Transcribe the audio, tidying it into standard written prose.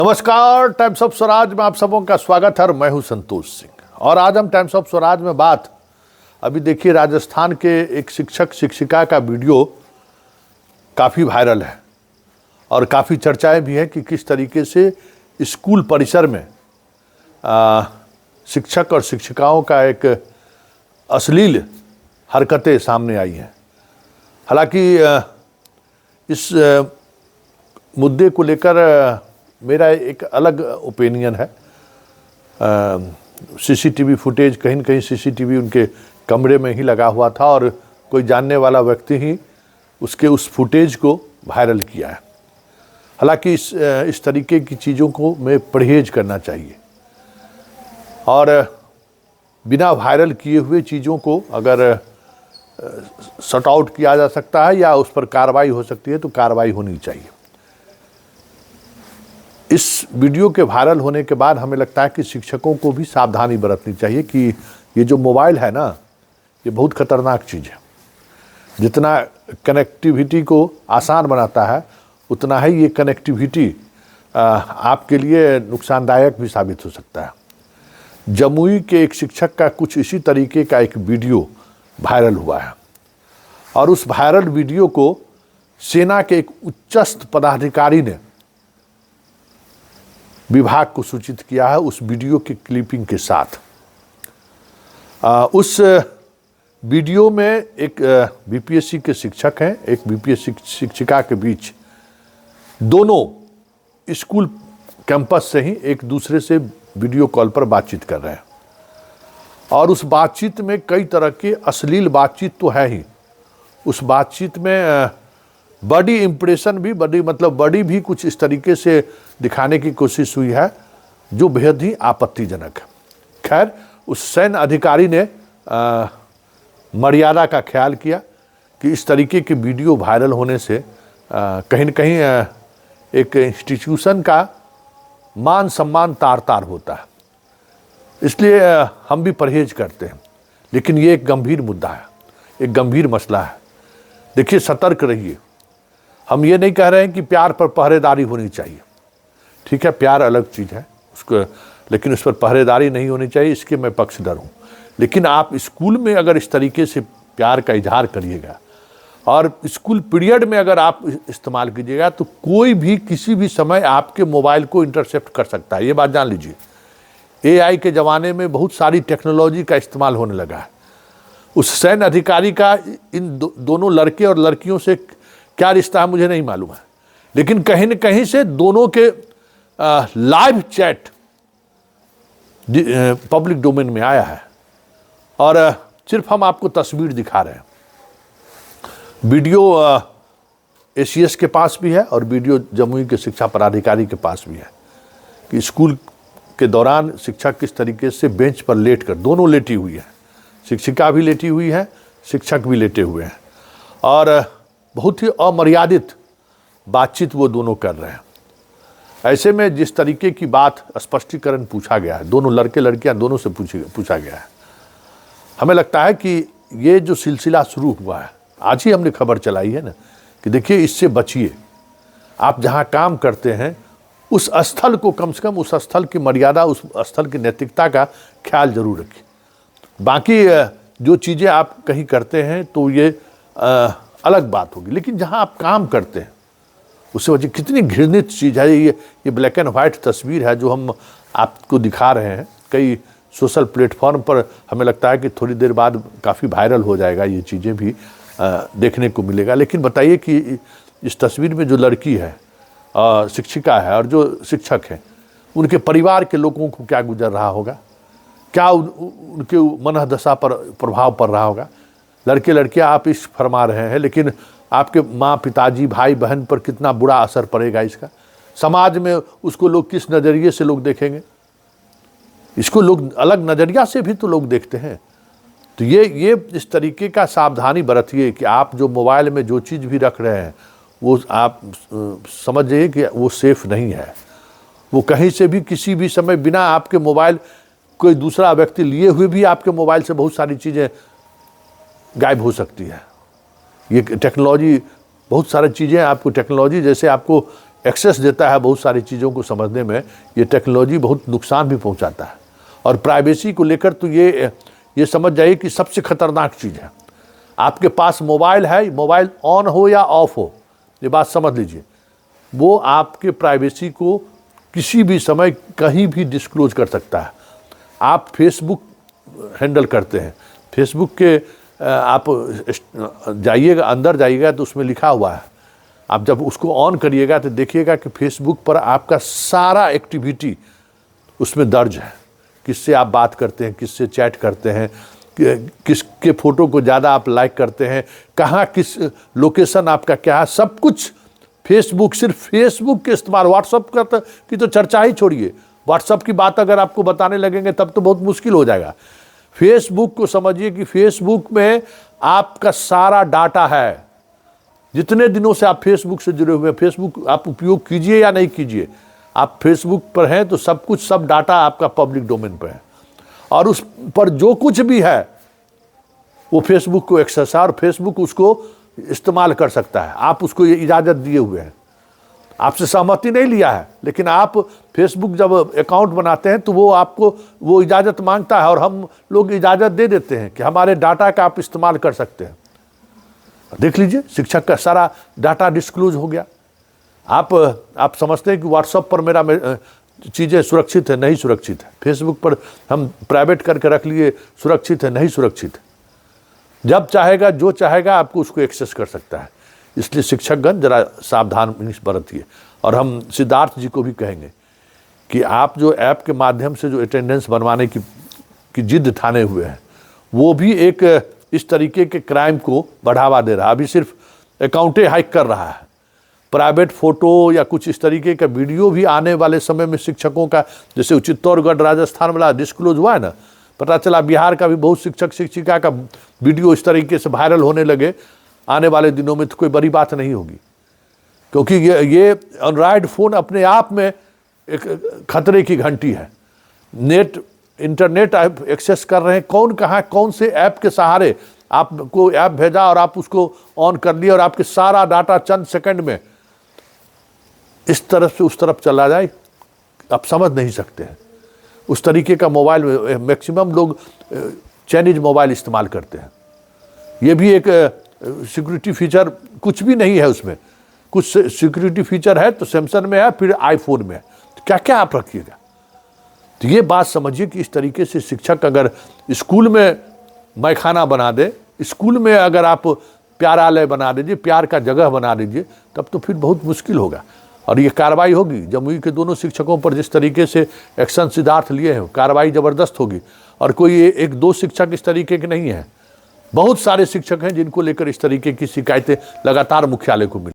नमस्कार, times of Swaraj में आप सबों का स्वागत है और मैं हूं संतोष सिंह। और आज हम टाइम्स ऑफ स्वराज में बात अभी देखिए, राजस्थान के एक शिक्षक शिक्षिका का वीडियो काफ़ी वायरल है और काफ़ी चर्चाएं भी हैं कि किस तरीके से स्कूल परिसर में शिक्षक और शिक्षिकाओं का एक अश्लील हरकतें सामने आई हैं। हालांकि इस मुद्दे को लेकर मेरा एक अलग ओपिनियन है। सीसीटीवी फुटेज कहीं न कहीं सीसीटीवी उनके कमरे में ही लगा हुआ था और कोई जानने वाला व्यक्ति ही उसके उस फुटेज को वायरल किया है। हालांकि इस तरीके की चीज़ों को में परहेज करना चाहिए और बिना वायरल किए हुए चीज़ों को अगर सॉर्ट आउट किया जा सकता है या उस पर कार्रवाई हो सकती है तो कार्रवाई होनी चाहिए। इस वीडियो के वायरल होने के बाद हमें लगता है कि शिक्षकों को भी सावधानी बरतनी चाहिए कि ये जो मोबाइल है ना, ये बहुत खतरनाक चीज़ है। जितना कनेक्टिविटी को आसान बनाता है उतना ही ये कनेक्टिविटी आपके लिए नुकसानदायक भी साबित हो सकता है। जमुई के एक शिक्षक का कुछ इसी तरीके का एक वीडियो वायरल हुआ है और उस वायरल वीडियो को सेना के एक उच्चस्थ पदाधिकारी ने विभाग को सूचित किया है उस वीडियो की क्लिपिंग के साथ। उस वीडियो में एक बीपीएससी के शिक्षक हैं, एक बीपीएससी शिक्षिका के बीच दोनों स्कूल कैंपस से ही एक दूसरे से वीडियो कॉल पर बातचीत कर रहे हैं और उस बातचीत में कई तरह की अश्लील बातचीत तो है ही। उस बातचीत में बॉडी इंप्रेशन भी बॉडी भी कुछ इस तरीके से दिखाने की कोशिश हुई है जो बेहद ही आपत्तिजनक है। खैर, उस सैन्य अधिकारी ने मर्यादा का ख्याल किया कि इस तरीके के वीडियो वायरल होने से कहीं न कहीं एक इंस्टीट्यूशन का मान सम्मान तार तार होता है, इसलिए हम भी परहेज करते हैं। लेकिन ये एक गंभीर मुद्दा है, एक गंभीर मसला है। देखिए, सतर्क रहिए। हम ये नहीं कह रहे हैं कि प्यार पर पहरेदारी होनी चाहिए, ठीक है, प्यार अलग चीज़ है उसको, लेकिन उस पर पहरेदारी नहीं होनी चाहिए, इसके मैं पक्षधर हूँ। लेकिन आप स्कूल में अगर इस तरीके से प्यार का इजहार करिएगा और स्कूल पीरियड में अगर आप इस्तेमाल कीजिएगा तो कोई भी किसी भी समय आपके मोबाइल को इंटरसेप्ट कर सकता है। ये बात जान लीजिए। एआई के ज़माने में बहुत सारी टेक्नोलॉजी का इस्तेमाल होने लगा है। उस सैन्य अधिकारी का इन दोनों लड़के और लड़कियों से क्या रिश्ता है मुझे नहीं मालूम है, लेकिन कहीं न कहीं से दोनों के लाइव चैट पब्लिक डोमेन में आया है और सिर्फ हम आपको तस्वीर दिखा रहे हैं। वीडियो एसीएस के पास भी है और वीडियो जमुई के शिक्षा पदाधिकारी के पास भी है कि स्कूल के दौरान शिक्षक किस तरीके से बेंच पर लेट कर, दोनों लेटी हुई है, शिक्षिका भी लेटी हुई है, शिक्षक भी लेटे हुए हैं और बहुत ही अमर्यादित बातचीत वो दोनों कर रहे हैं। ऐसे में जिस तरीके की बात स्पष्टीकरण पूछा गया है, दोनों लड़के लड़कियां दोनों से पूछा गया है, हमें लगता है कि ये जो सिलसिला शुरू हुआ है, आज ही हमने खबर चलाई है ना कि देखिए इससे बचिए। आप जहां काम करते हैं उस स्थल को कम से कम उस स्थल की मर्यादा, उस स्थल की नैतिकता का ख्याल जरूर रखिए। बाकी जो चीज़ें आप कहीं करते हैं तो ये अलग बात होगी, लेकिन जहां आप काम करते हैं उससे वजह कितनी घृणित चीज़ है। ये ब्लैक एंड वाइट तस्वीर है जो हम आपको दिखा रहे हैं। कई सोशल प्लेटफॉर्म पर हमें लगता है कि थोड़ी देर बाद काफ़ी वायरल हो जाएगा, ये चीज़ें भी देखने को मिलेगा। लेकिन बताइए कि इस तस्वीर में जो लड़की है, शिक्षिका है और जो शिक्षक है, उनके परिवार के लोगों को क्या गुजर रहा होगा, क्या उनके मनोदशा पर प्रभाव पड़ रहा होगा। लड़के लड़कियां आप इस फरमा रहे हैं, लेकिन आपके माँ पिताजी भाई बहन पर कितना बुरा असर पड़ेगा इसका। समाज में उसको लोग किस नज़रिए से लोग देखेंगे, इसको लोग अलग नज़रिया से भी तो लोग देखते हैं। तो ये इस तरीके का सावधानी बरतिए कि आप जो मोबाइल में जो चीज़ भी रख रहे हैं वो आप समझिए कि वो सेफ़ नहीं है। वो कहीं से भी किसी भी समय बिना आपके मोबाइल, कोई दूसरा व्यक्ति लिए हुए भी आपके मोबाइल से बहुत सारी चीज़ें गायब हो सकती है। ये टेक्नोलॉजी, बहुत सारी चीज़ें आपको टेक्नोलॉजी, जैसे आपको एक्सेस देता है बहुत सारी चीज़ों को समझने में, ये टेक्नोलॉजी बहुत नुकसान भी पहुंचाता है। और प्राइवेसी को लेकर तो ये समझ जाइए कि सबसे खतरनाक चीज़ है। आपके पास मोबाइल है, मोबाइल ऑन हो या ऑफ हो, ये बात समझ लीजिए, वो आपके प्राइवेसी को किसी भी समय कहीं भी डिस्क्लोज कर सकता है। आप फेसबुक हैंडल करते हैं, फेसबुक के आप जाइएगा, अंदर जाइएगा तो उसमें लिखा हुआ है, आप जब उसको ऑन करिएगा तो देखिएगा कि फेसबुक पर आपका सारा एक्टिविटी उसमें दर्ज है। किससे आप बात करते हैं, किससे चैट करते हैं, किसके फ़ोटो को ज़्यादा आप लाइक करते हैं, कहाँ किस लोकेशन आपका क्या है, सब कुछ फेसबुक, सिर्फ फेसबुक के इस्तेमाल। व्हाट्सअप की तो चर्चा ही छोड़िए, व्हाट्सअप की बात अगर आपको बताने लगेंगे तब तो बहुत मुश्किल हो जाएगा। फेसबुक को समझिए कि फेसबुक में आपका सारा डाटा है। जितने दिनों से आप फेसबुक से जुड़े हुए हैं, फेसबुक आप उपयोग कीजिए या नहीं कीजिए, आप फेसबुक पर हैं तो सब कुछ, सब डाटा आपका पब्लिक डोमेन पर है। और उस पर जो कुछ भी है वो फेसबुक को एक्सेस है और फेसबुक उसको इस्तेमाल कर सकता है। आप उसको ये इजाज़त दिए हुए हैं, आपसे सहमति नहीं लिया है, लेकिन आप फेसबुक जब अकाउंट बनाते हैं तो वो आपको वो इजाज़त मांगता है और हम लोग इजाज़त दे देते हैं कि हमारे डाटा का आप इस्तेमाल कर सकते हैं। देख लीजिए, शिक्षक का सारा डाटा डिस्क्लोज हो गया। आप समझते हैं कि व्हाट्सएप पर मेरा चीज़ें सुरक्षित है, नहीं सुरक्षित है। फेसबुक पर हम प्राइवेट करके रख लिए, सुरक्षित है, नहीं सुरक्षित है। जब चाहेगा, जो चाहेगा आपको उसको एक्सेस कर सकता है। इसलिए शिक्षकगण जरा सावधान बरतिए। और हम सिद्धार्थ जी को भी कहेंगे कि आप जो ऐप के माध्यम से जो अटेंडेंस बनवाने की जिद ठाने हुए हैं, वो भी एक इस तरीके के क्राइम को बढ़ावा दे रहा है। अभी सिर्फ अकाउंटें हैक कर रहा है, प्राइवेट फ़ोटो या कुछ इस तरीके का वीडियो भी आने वाले समय में शिक्षकों का, जैसे चित्तौड़गढ़ राजस्थान वाला डिस्क्लोज हुआ है ना, पता चला बिहार का भी बहुत शिक्षक शिक्षिका का वीडियो इस तरीके से वायरल होने लगे। आने वाले दिनों में तो कोई बड़ी बात नहीं होगी, क्योंकि ये एंड्रॉयड फ़ोन अपने आप में एक खतरे की घंटी है। इंटरनेट आप एक्सेस कर रहे हैं, कौन कहाँ कौन से ऐप के सहारे आपको ऐप भेजा और आप उसको ऑन कर लिया और आपके सारा डाटा चंद सेकंड में इस तरफ से उस तरफ चला जाए, आप समझ नहीं सकते हैं। उस तरीके का मोबाइल में मैक्सिमम लोग चाइनीज मोबाइल इस्तेमाल करते हैं। ये भी एक सिक्योरिटी फीचर कुछ भी नहीं है उसमें। कुछ सिक्योरिटी फीचर है तो सैमसंग में है, फिर आईफोन में है, तो क्या क्या आप रखिएगा। तो ये बात समझिए कि इस तरीके से शिक्षक अगर स्कूल में मैखाना बना दे, स्कूल में अगर आप प्यारालय बना दीजिए, प्यार का जगह बना दीजिए, तब तो फिर बहुत मुश्किल होगा। और ये कार्रवाई होगी। जमुई के दोनों शिक्षकों पर जिस तरीके से एक्शन सिद्धार्थ लिए हैं, कार्रवाई ज़बरदस्त होगी। और कोई एक दो शिक्षक इस तरीके के नहीं हैं, बहुत सारे शिक्षक हैं जिनको लेकर इस तरीके की शिकायतें लगातार मुख्यालय को मिली।